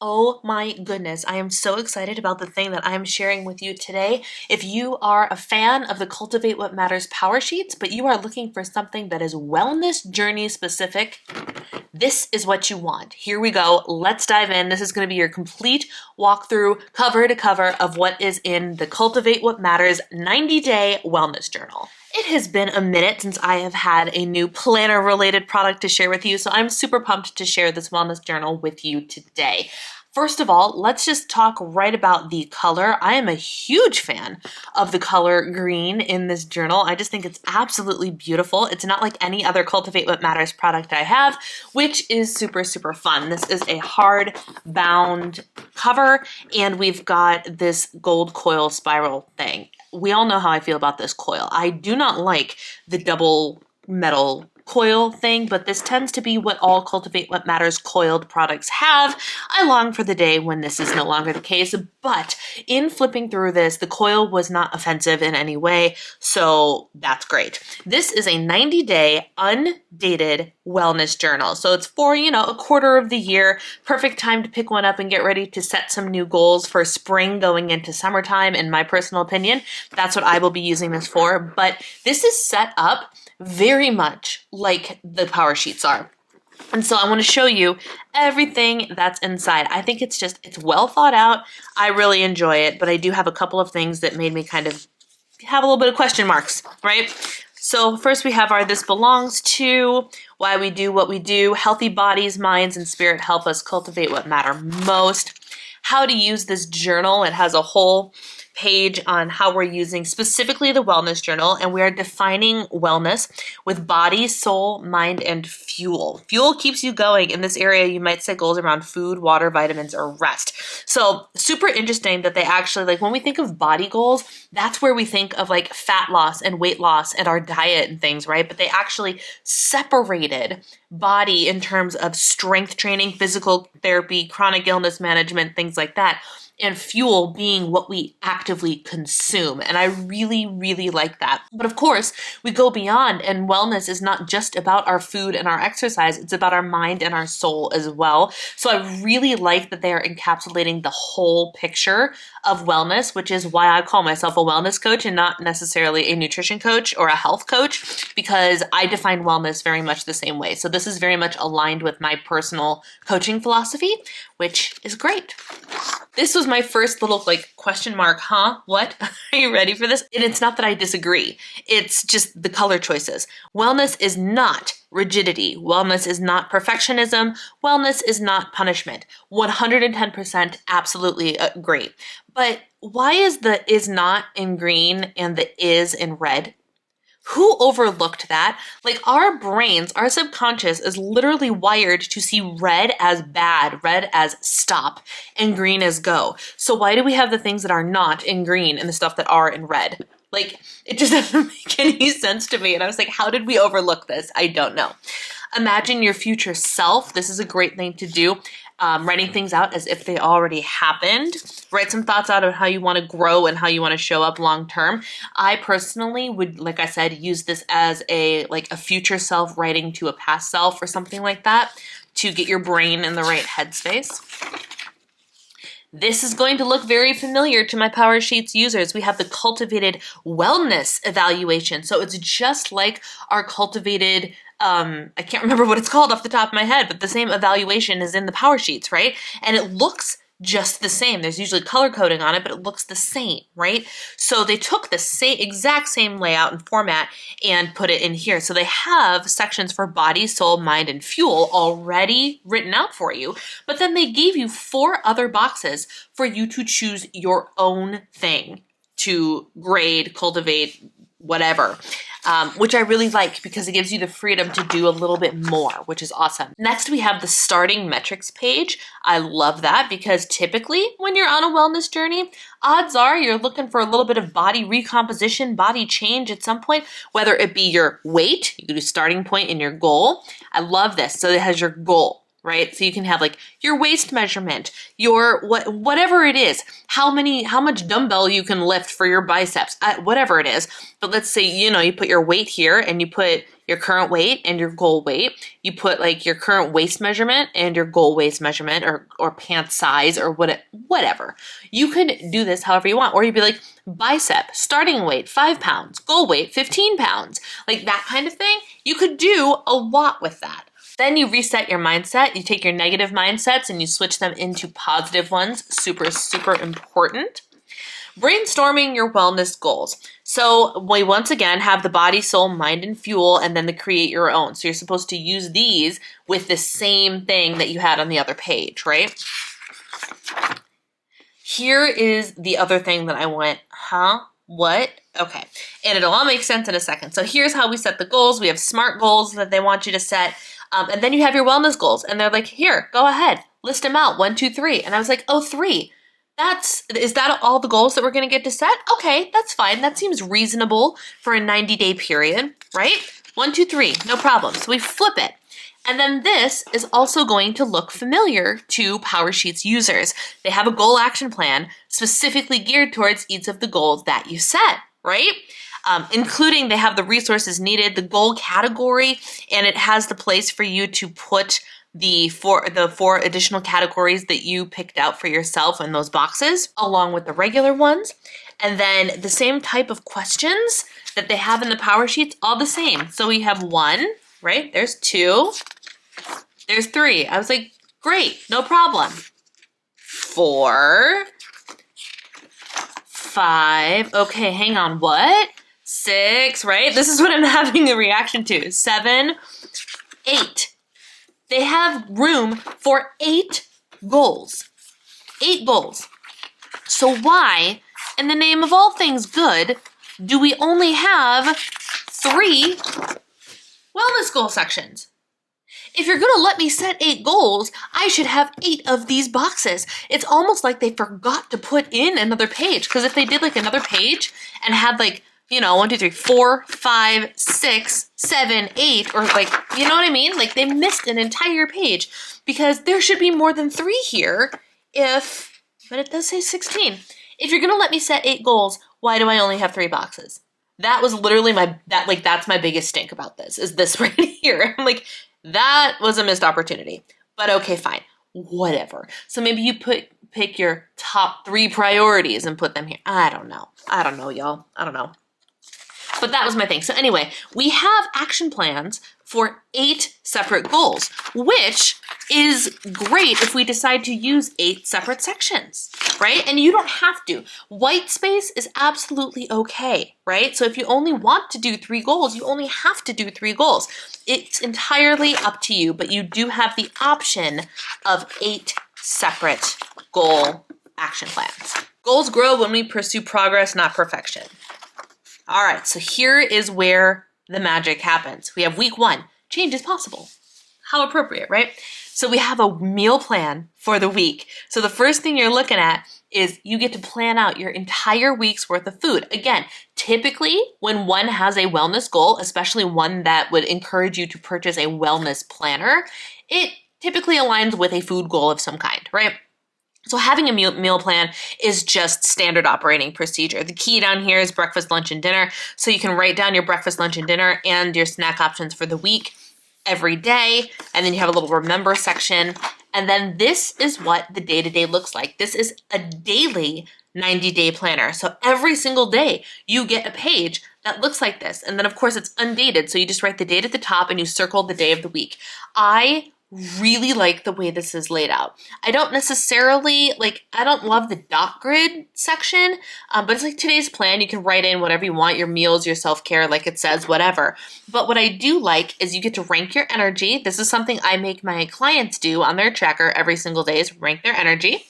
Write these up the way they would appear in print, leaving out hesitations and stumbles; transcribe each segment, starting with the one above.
Oh my goodness, I am so excited about the thing that I am sharing with you today. If you are a fan of the Cultivate What Matters Power Sheets, but you are looking for something that is wellness journey specific, this is what you want. Here we go. Let's dive in. This is going to be your complete walkthrough, cover to cover, of what is in the Cultivate What Matters 90-day wellness journal. It has been a minute since I have had a new planner related product to share with you, so I'm super pumped to share this wellness journal with you today. First of all, let's just talk right about the color. I am a huge fan of the color green in this journal. I just think it's absolutely beautiful. It's not like any other Cultivate What Matters product I have, which is super, super fun. This is a hard bound cover, and we've got this gold coil spiral thing. We all know how I feel about this coil. I do not like the double metal coil thing, but this tends to be what all Cultivate What Matters coiled products have. I long for the day when this is no longer the case, but in flipping through this, the coil was not offensive in any way, so that's great. This is a 90-day undated wellness journal, so it's for, a quarter of the year. Perfect time to pick one up and get ready to set some new goals for spring going into summertime, in my personal opinion. That's what I will be using this for, but this is set up very much like the power sheets are. And so I want to show you everything that's inside. I think it's well thought out. I really enjoy it, but I do have a couple of things that made me kind of have a little bit of question marks, right? So first we have our this belongs to, why we do what we do, healthy bodies, minds, and spirit help us cultivate what matter most, how to use this journal. It has a whole page on how we're using specifically the wellness journal, and we are defining wellness with body, soul, mind, and fuel. Fuel keeps you going. In this area, you might set goals around food, water, vitamins, or rest. So super interesting that they actually, like, when we think of body goals, that's where we think of like fat loss and weight loss and our diet and things, right? But they actually separated body in terms of strength training, physical therapy, chronic illness management, things like that, and fuel being what we actively consume. And I really, really like that. But of course, we go beyond, and wellness is not just about our food and our exercise, it's about our mind and our soul as well. So I really like that they are encapsulating the whole picture of wellness, which is why I call myself a wellness coach and not necessarily a nutrition coach or a health coach, because I define wellness very much the same way. So this is very much aligned with my personal coaching philosophy, which is great. This was my first little question mark, huh? What? Are you ready for this? And it's not that I disagree. It's just the color choices. Wellness is not rigidity. Wellness is not perfectionism. Wellness is not punishment. 110% absolutely great. But why is the is not in green and the is in red? Who overlooked that? Like, our brains, our subconscious is literally wired to see red as bad, red as stop, and green as go. So why do we have the things that are not in green and the stuff that are in red? Like, it just doesn't make any sense to me. And I was like, how did we overlook this? I don't know. Imagine your future self. This is a great thing to do. Writing things out as if they already happened. Write some thoughts out of how you want to grow and how you want to show up long term. I personally would, like I said, use this as a future self writing to a past self or something like that to get your brain in the right headspace. This is going to look very familiar to my Powersheets users. We have the cultivated wellness evaluation. So it's just like our cultivated, I can't remember what it's called off the top of my head, but the same evaluation is in the Powersheets, right? And it looks just the same. There's usually color coding on it, but it looks the same, right? So they took the exact same layout and format and put it in here. So they have sections for body, soul, mind, and fuel already written out for you, but then they gave you 4 other boxes for you to choose your own thing to grade, cultivate, whatever. Which I really like because it gives you the freedom to do a little bit more, which is awesome. Next, we have the starting metrics page. I love that because typically when you're on a wellness journey, odds are you're looking for a little bit of body recomposition, body change at some point, whether it be your weight, you can do starting point and your goal. I love this. So it has your goal, right? So you can have like your waist measurement, your whatever it is, how much dumbbell you can lift for your biceps, whatever it is. But let's say, you put your weight here and you put your current weight and your goal weight. You put like your current waist measurement and your goal waist measurement, or pant size, or whatever. You could do this however you want. Or you'd be like, bicep, starting weight, 5 pounds, goal weight, 15 pounds. Like that kind of thing. You could do a lot with that. Then you reset your mindset. You take your negative mindsets and you switch them into positive ones. Super, super important. Brainstorming your wellness goals. So we once again have the body, soul, mind, and fuel, and then the create your own. So you're supposed to use these with the same thing that you had on the other page, right? Here is the other thing that I went, huh? What? Okay. And it'll all make sense in a second. So here's how we set the goals. We have SMART goals that they want you to set. And then you have your wellness goals. And they're like, here, go ahead. List them out. 1, 2, 3. And I was like, oh, 3. Is that all the goals that we're going to get to set? Okay, that's fine. That seems reasonable for a 90-day period, right? 1, 2, 3, no problem. So we flip it. And then this is also going to look familiar to Powersheets users. They have a goal action plan specifically geared towards each of the goals that you set, right? Including they have the resources needed, the goal category, and it has the place for you to put the four additional categories that you picked out for yourself in those boxes, along with the regular ones. And then the same type of questions that they have in the Powersheets, all the same. So we have 1, right? There's 2, there's 3. I was like, great, no problem. 4, 5, okay, hang on, what? 6, right? This is what I'm having a reaction to. 7, 8. They have room for 8 goals. 8 goals. So why, in the name of all things good, do we only have 3 wellness goal sections? If you're going to let me set 8 goals, I should have 8 of these boxes. It's almost like they forgot to put in another page. Because if they did like another page and had like, 1, 2, 3, 4, 5, 6, 7, 8, or like, you know what I mean? Like they missed an entire page because there should be more than 3 here but it does say 16. If you're going to let me set 8 goals, why do I only have 3 boxes? That was literally that's my biggest stink about this, is this right here. I'm like, that was a missed opportunity, but okay, fine, whatever. So maybe you pick your top 3 priorities and put them here. I don't know, y'all. I don't know. But that was my thing. So anyway, we have action plans for 8 separate goals, which is great if we decide to use 8 separate sections, right? And you don't have to. White space is absolutely okay, right? So if you only want to do 3 goals, you only have to do 3 goals. It's entirely up to you, but you do have the option of 8 separate goal action plans. Goals grow when we pursue progress, not perfection. All right, so here is where the magic happens. We have week 1, change is possible. How appropriate, right? So we have a meal plan for the week. So the first thing you're looking at is you get to plan out your entire week's worth of food. Again, typically when one has a wellness goal, especially one that would encourage you to purchase a wellness planner, it typically aligns with a food goal of some kind, right? So having a meal plan is just standard operating procedure. The key down here is breakfast, lunch, and dinner. So you can write down your breakfast, lunch, and dinner and your snack options for the week every day. And then you have a little remember section. And then this is what the day-to-day looks like. This is a daily 90-day planner. So every single day you get a page that looks like this. And then of course it's undated. So you just write the date at the top and you circle the day of the week. I really like the way this is laid out. I don't love the dot grid section, but it's like today's plan. You can write in whatever you want, your meals, your self-care, like it says, whatever. But what I do like is you get to rank your energy. This is something I make my clients do on their tracker every single day, is rank their energy.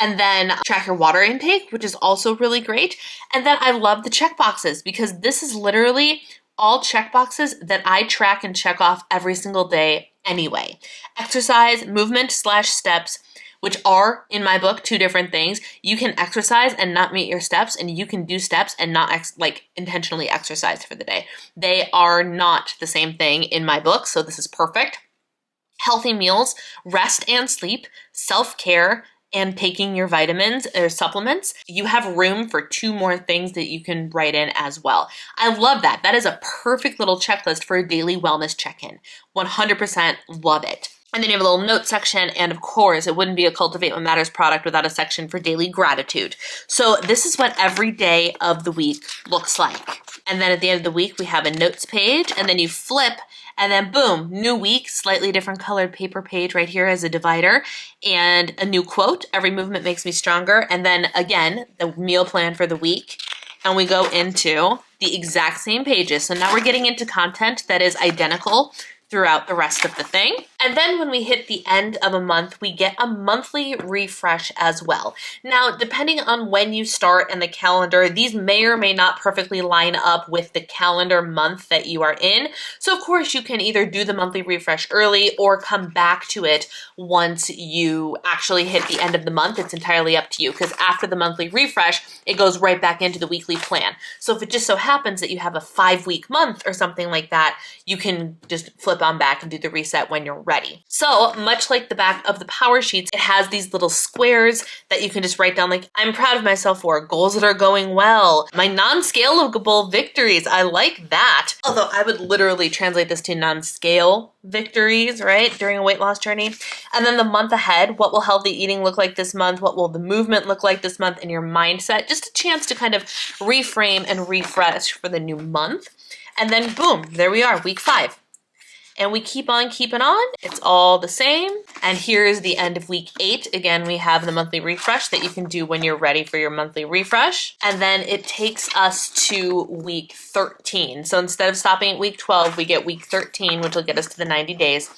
And then track your water intake, which is also really great. And then I love the check boxes because this is literally all check boxes that I track and check off every single day anyway. Exercise, movement / steps, which are, in my book, 2 different things. You can exercise and not meet your steps, and you can do steps and not intentionally exercise for the day. They are not the same thing in my book, so this is perfect. Healthy meals, rest and sleep, self-care, and taking your vitamins or supplements, you have room for 2 more things that you can write in as well. I love that. That is a perfect little checklist for a daily wellness check-in. 100% love it. And then you have a little note section, and of course, it wouldn't be a Cultivate What Matters product without a section for daily gratitude. So this is what every day of the week looks like. And then at the end of the week, we have a notes page, and then you flip, and then boom, new week, slightly different colored paper page right here as a divider, and a new quote, every movement makes me stronger, and then again, the meal plan for the week, and we go into the exact same pages. So now we're getting into content that is identical throughout the rest of the thing. And then when we hit the end of a month, we get a monthly refresh as well. Now, depending on when you start in the calendar, these may or may not perfectly line up with the calendar month that you are in. So of course you can either do the monthly refresh early or come back to it once you actually hit the end of the month. It's entirely up to you, because after the monthly refresh, it goes right back into the weekly plan. So if it just so happens that you have a 5-week month or something like that, you can just flip on back and do the reset when you're ready. So much like the back of the Powersheets, it has these little squares that you can just write down, like, I'm proud of myself for, goals that are going well, my non-scalable victories. I like that. Although I would literally translate this to non-scale victories, right, during a weight loss journey. And then the month ahead, what will healthy eating look like this month? What will the movement look like this month? And your mindset, just a chance to kind of reframe and refresh for the new month. And then boom, there we are, week 5. And we keep on keeping on. It's all the same. And here's the end of week 8. Again, we have the monthly refresh that you can do when you're ready for your monthly refresh. And then it takes us to week 13. So instead of stopping at week 12, we get week 13, which will get us to the 90 days.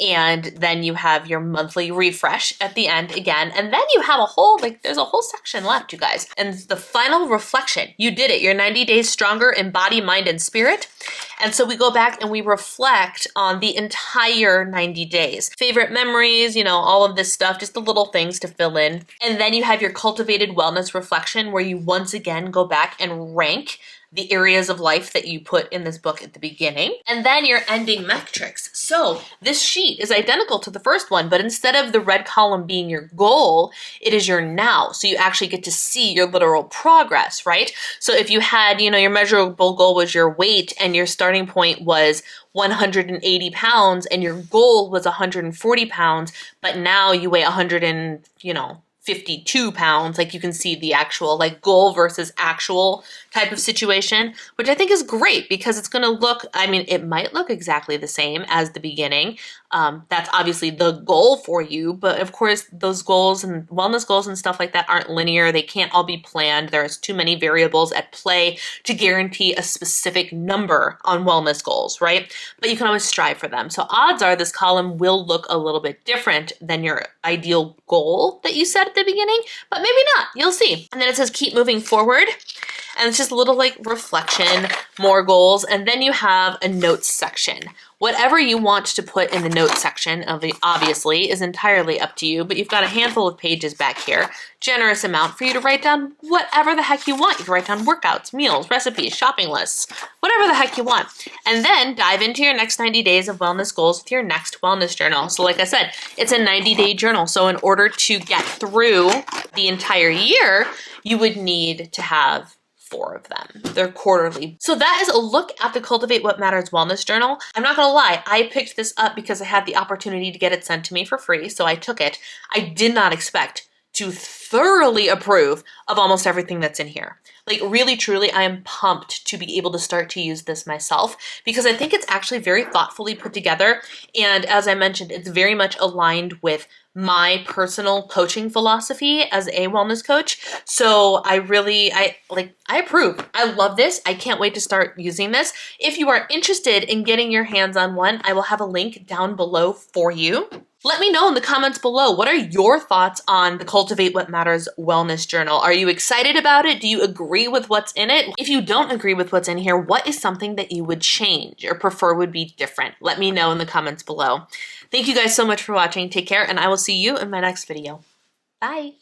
And then you have your monthly refresh at the end again. And then you have a whole, there's a whole section left, you guys. And the final reflection, you did it. You're 90 days stronger in body, mind, and spirit. And so we go back and we reflect on the entire 90 days. Favorite memories, all of this stuff, just the little things to fill in. And then you have your cultivated wellness reflection, where you once again go back and rank the areas of life that you put in this book at the beginning, and then your ending metrics. So this sheet is identical to the first one, but instead of the red column being your goal, it is your now. So you actually get to see your literal progress, right? So if you had, your measurable goal was your weight, and your starting point was 180 pounds, and your goal was 140 pounds, but now you weigh 52 pounds, you can see the actual goal versus actual type of situation, which I think is great, because it's going to look, it might look exactly the same as the beginning. That's obviously the goal for you, but of course those goals and wellness goals and stuff like that aren't linear. They can't all be planned. There's too many variables at play to guarantee a specific number on wellness goals, right? But you can always strive for them. So odds are this column will look a little bit different than your ideal goal that you set at the beginning, but maybe not. You'll see. And then it says keep moving forward. And it's just a little reflection, more goals, and then you have a notes section. Whatever you want to put in the notes section, obviously, is entirely up to you, but you've got a handful of pages back here, generous amount for you to write down whatever the heck you want. You can write down workouts, meals, recipes, shopping lists, whatever the heck you want. And then dive into your next 90 days of wellness goals with your next wellness journal. So like I said, it's a 90-day journal. So in order to get through the entire year, you would need to have 4 of them. They're quarterly. So that is a look at the Cultivate What Matters Wellness Journal. I'm not gonna lie, I picked this up because I had the opportunity to get it sent to me for free, so I took it. I did not expect to thoroughly approve of almost everything that's in here. Really, truly, I am pumped to be able to start to use this myself, because I think it's actually very thoughtfully put together. And as I mentioned, it's very much aligned with my personal coaching philosophy as a wellness coach. So I approve. I love this. I can't wait to start using this. If you are interested in getting your hands on one, I will have a link down below for you. Let me know in the comments below, what are your thoughts on the Cultivate What Matters Wellness Journal? Are you excited about it? Do you agree with what's in it? If you don't agree with what's in here, what is something that you would change or prefer would be different? Let me know in the comments below. Thank you guys so much for watching. Take care, and I will see you in my next video. Bye.